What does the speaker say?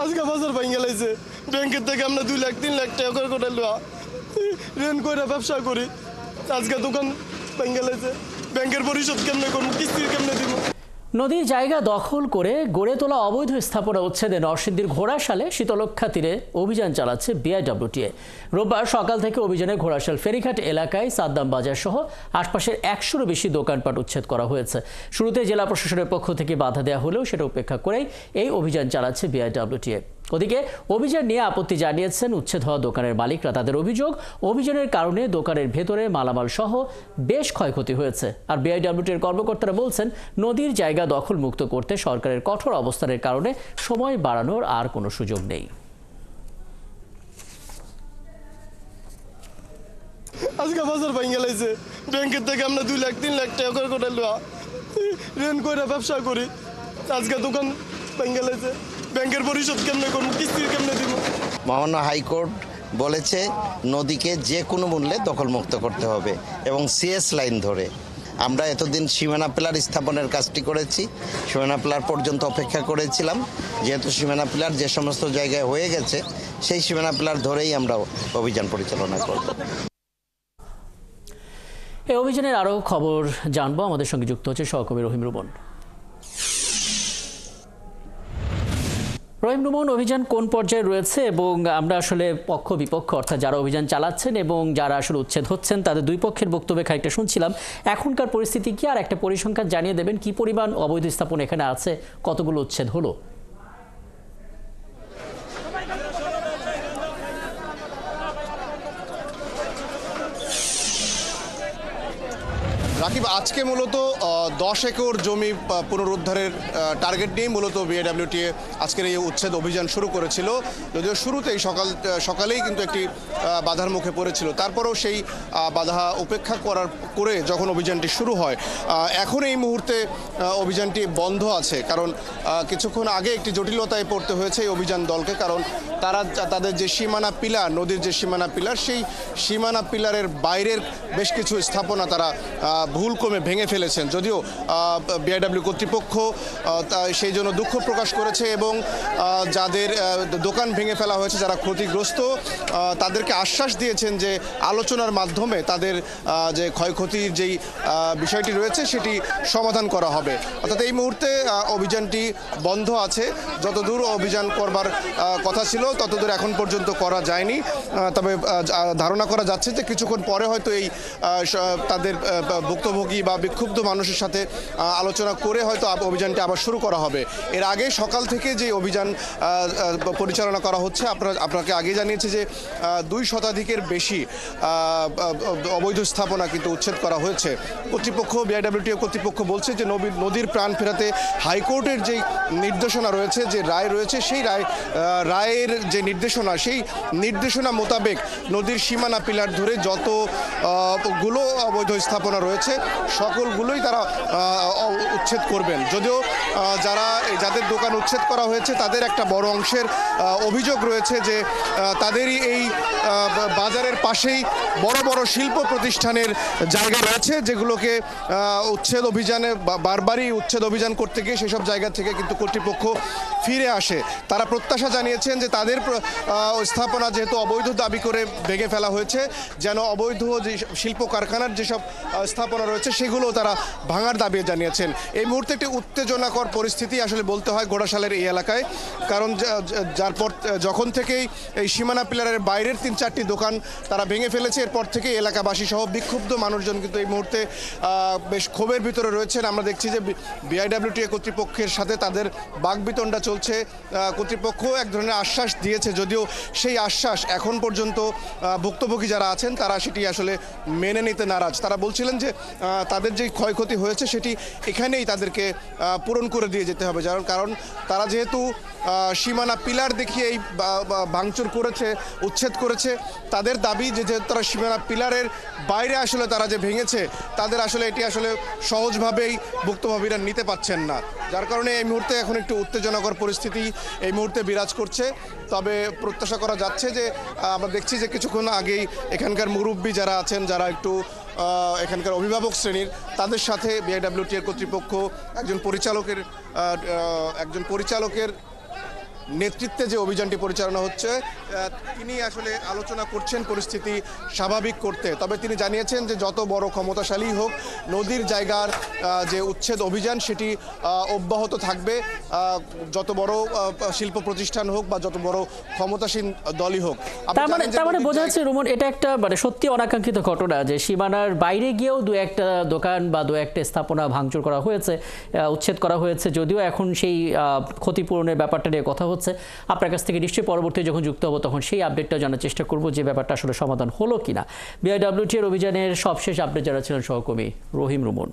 আজকে বাজার ভাঙে লাইছে। ব্যাংকের থেকে আমরা 2 লাখ 3 লাখ টাকা করে লওয়া ঋণ করে ব্যবসা করি। আজকে দোকান ভাঙে লাইছে। ব্যাংকের পরিশোধ কেমনে করবো, কিস্তি কেমনে দিব? নদীর জায়গা দখল করে গড়ে তোলা অবৈধ স্থাপনা উচ্ছেদে নরসিংদীর ঘোড়াশালে শীতলক্ষা তীরে অভিযান চালাচ্ছে বিআইডব্লিউটিএ। রোববার সকাল থেকে অভিযানে ঘোড়াশাল ফেরিঘাট এলাকায় সাদ্দাম বাজার সহ আশপাশের 100-এরও বেশি দোকানপাট উচ্ছেদ করা হয়েছে। শুরুতে জেলা প্রশাসনের পক্ষ থেকে বাধা দেওয়া হলেও সেটা উপেক্ষা করেই এই অভিযান চালাচ্ছে বিআইডব্লিউটিএ। ওদিকে অভিযান নিয়ে আপত্তি জানিয়েছেন উচ্ছেদ হওয়া দোকানের মালিকরা। তাদের অভিযোগ, অভিযানের কারণে দোকানের ভেতরে মালামাল সহ বেশ ক্ষয়ক্ষতি হয়েছে। আর বিআইডব্লিউটির কর্মকর্তারা বলছেন, নদীর জায়গা দখল মুক্ত করতে সরকারের কঠোর অবস্থানের কারণে সময় বাড়ানোর আর কোনো সুযোগ নেই। আজকে বাজার ভাঙে লাইছে। ব্যাংকের থেকে আমরা 2 লাখ 3 লাখ টাকা করে লওয়া ঋণ করে ব্যবসা করি। আজকে দোকান ভাঙে লাইছে। ব্যাংকের পরিশোধ কেমনে করবো, কিস্তি কেমনে দিব? মহামান্য হাইকোর্ট বলেছে নদীকে যে কোনো মূল্যে দখলমুক্ত করতে হবে এবং সিএস লাইন ধরে। আমরা এতদিন সীমানা পিলার স্থাপনের কাজটি করেছি, সীমানা পিলার পর্যন্ত অপেক্ষা করেছিলাম। যেহেতু সীমানা পিলার যে সমস্ত জায়গায় হয়ে গেছে, সেই সীমানা পিলার ধরেই আমরা অভিযান পরিচালনা করব। এই অভিযানের আরও খবর জানবো। আমাদের সঙ্গে যুক্ত হচ্ছে সহকর্মী রহিম রুমন। রহিম রুমন, অভিযান কোন পর্যায়ে রয়েছে এবং আমরা আসলে পক্ষ বিপক্ষ অর্থাৎ যারা অভিযান চালাচ্ছেন এবং যারা আসলে উচ্ছেদ হচ্ছেন তাদের দুই পক্ষের বক্তব্যে খানিকটা শুনছিলাম। এখনকার পরিস্থিতি কি, আর একটা পরিসংখ্যান জানিয়ে দেবেন কি পরিমাণ অবৈধ স্থাপন এখানে আছে, কতগুলো উচ্ছেদ হলো? রাকিব, আজকে মূলত 10 একর জমি পুনরুদ্ধারের টার্গেট নিয়েই মূলত বিআইডব্লিউটিএ আজকের এই উচ্ছেদ অভিযান শুরু করেছিল। যদিও শুরুতেই সকালেই কিন্তু একটি বাধার মুখে পড়েছিল, তারপরেও সেই বাধা উপেক্ষা করে যখন অভিযানটি শুরু হয়, এখন এই মুহূর্তে অভিযানটি বন্ধ আছে। কারণ কিছুক্ষণ আগে একটি জটিলতায় পড়তে হয়েছে এই অভিযান দলকে। কারণ তারা তাদের যে সীমানা পিলার, নদীর যে সীমানা পিলার, সেই সীমানা পিলারের বাইরের বেশ কিছু স্থাপনা তারা ভুলক্রমে ভেঙে ফেলেছেন। যদিও বিআইডব্লিউ কর্তৃপক্ষ সেই জন্য দুঃখ প্রকাশ করেছে এবং যাদের দোকান ভেঙে ফেলা হয়েছে, যারা ক্ষতিগ্রস্ত, তাদেরকে আশ্বাস দিয়েছেন যে আলোচনার মাধ্যমে তাদের যে ক্ষয়ক্ষতির যেই বিষয়টি রয়েছে সেটি সমাধান করা হবে। অর্থাৎ এই মুহূর্তে অভিযানটি বন্ধ আছে। যতদূর অভিযান করবার কথা ছিল ততদূর এখন পর্যন্ত করা যায়নি। তবে ধারণা করা যাচ্ছে যে কিছুক্ষণ পরে হয়তো এই তাদের ভুক্তভোগী বা বিক্ষুব্ধ মানুষের সাথে আলোচনা করে হয়তো অভিযানটি আবার শুরু করা হবে। এর আগে সকাল থেকে যে অভিযান পরিচালনা করা হচ্ছে, আপনাকে আগে জানিয়েছে যে 2 শতাধিকের বেশি অবৈধ স্থাপনা কিন্তু উচ্ছেদ করা হয়েছে। কর্তৃপক্ষ, বিআইডব্লিউটিএ কর্তৃপক্ষ বলছে যে নদীর প্রাণ ফেরাতে হাইকোর্টের যেই নির্দেশনা রয়েছে, যে রায় রয়েছে, সেই রায়ের যে নির্দেশনা, সেই নির্দেশনা মোতাবেক নদীর সীমানা পিলার ধরে যতগুলো অবৈধ স্থাপনা রয়েছে সকলগুলোই তারা উচ্ছেদ করবেন। যদিও যাদের দোকান উচ্ছেদ করা হয়েছে তাদের একটা বড় অংশের অভিযোগ রয়েছে যে তাদেরই এই বাজারের পাশেই বড় বড় শিল্প প্রতিষ্ঠানের জায়গা রয়েছে, যেগুলোকে উচ্ছেদ অভিযানে বারবারই উচ্ছেদ অভিযান করতে গিয়ে সেসব জায়গা থেকে কিন্তু কর্তৃপক্ষ ফিরে আসে। তারা প্রত্যাশা জানিয়েছেন যে তাদের স্থাপনা যেহেতু অবৈধ দাবি করে ভেঙে ফেলা হয়েছে, যেন অবৈধ যে শিল্প কারখানার যেসব স্থাপনা রয়েছে সেগুলো তারা ভাঙার দাবি জানিয়েছেন। এই মুহূর্তে একটি উত্তেজনাকর পরিস্থিতি আসলে বলতে হয় ঘোড়াশালের এই এলাকায়। কারণ যখন থেকেই এই সীমানা পিলারের বাইরের 3-4টি দোকান তারা ভেঙে ফেলেছে, এরপর থেকে এলাকাবাসী সহ বিক্ষুব্ধ মানুষজন কিন্তু এই মুহূর্তে বেশ ক্ষোভের ভিতরে রয়েছেন। আমরা দেখছি যে বিআইডব্লিউটিএ কর্তৃপক্ষের সাথে তাদের বাকবিতণ্ডা চলছে। কর্তৃপক্ষ এক ধরনের আশ্বাস দিয়েছে, যদিও সেই আশ্বাস এখন পর্যন্ত ভুক্তভোগী যারা আছেন তারা সেটি আসলে মেনে নিতে নারাজ। তারা বলছিলেন যে তাদের যে ক্ষয়ক্ষতি হয়েছে সেটি এখানেই তাদেরকে পূরণ করে দিয়ে যেতে হবে। কারণ তারা যেহেতু সীমানা পিলার দেখিয়ে এই ভাঙচুর করেছে, উচ্ছেদ করেছে, তাদের দাবি যে যেহেতু তারা সীমানা পিলারের বাইরে আসলে তারা যে ভেঙেছে, তাদের আসলে এটি আসলে সহজভাবেই ভুক্তভোগীরা নিতে পারছেন না। যার কারণে এই মুহূর্তে এখন একটু উত্তেজনাকর পরিস্থিতি এই মুহূর্তে বিরাজ করছে। তবে প্রত্যাশা করা যাচ্ছে যে আমরা দেখছি যে কিছুক্ষণ আগেই এখানকার মুরব্বী যারা আছেন, যারা একটু এখানকার অভিভাবক শ্রেণীর, তাদের সাথে বিআইডব্লিউটিএ কর্তৃপক্ষ একজন পরিচালকের নেতৃত্বে যে অভিযানটি পরিচালনা হচ্ছে তিনি আসলে আলোচনা করছেন পরিস্থিতি স্বাভাবিক করতে। তবে তিনি জানিয়েছেন যে যত বড় ক্ষমতাশালী হোক, নদীর জায়গার যে উচ্ছেদ অভিযান সেটি অব্যাহত থাকবে। যত বড় শিল্প প্রতিষ্ঠান হোক বা যত বড় ক্ষমতাসীন দলই হোক। তার মানে বোঝা যাচ্ছে রোমন, এটা একটা মানে সত্যি অনাকাঙ্ক্ষিত ঘটনা যে সীমানার বাইরে গিয়েও দু একটা দোকান বা দু একটা স্থাপনা ভাঙচুর করা হয়েছে, উচ্ছেদ করা হয়েছে, যদিও এখন সেই ক্ষতিপূরণের ব্যাপারটা নিয়ে কথা হচ্ছে। আপনার কাছ থেকে নিশ্চয়ই পরবর্তী যখন যুক্ত হবো তখন সেই আপডেটটা জানার চেষ্টা করব যে ব্যাপারটা আসলে সমাধান হলো কিনা। বিআইডব্লিউটি এর অভিযানের সবশেষ আপডেট জানাচ্ছিলেন সহকর্মী রহিম রুমন।